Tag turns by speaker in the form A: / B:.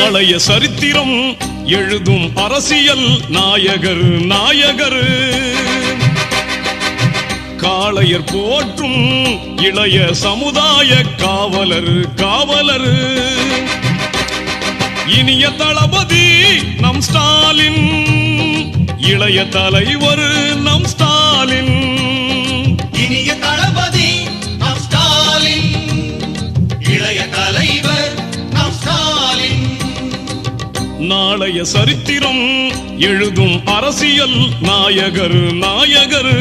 A: நாளைய சரித்திரம் எழுதும் அரசியல் நாயகர் நாயகர். காளையர் போற்றும் இளைய சமுதாய காவலர் காவலர். இனிய தளபதி நம் ஸ்டாலின், இளைய தலைவர் நம் ஸ்டாலின்.
B: இனிய தளபதி நம் ஸ்டாலின், இளைய தலைவர் நம் ஸ்டாலின்.
A: நாளைய சரித்திரம் எழுதும் அரசியல் நாயகர் நாயகர்.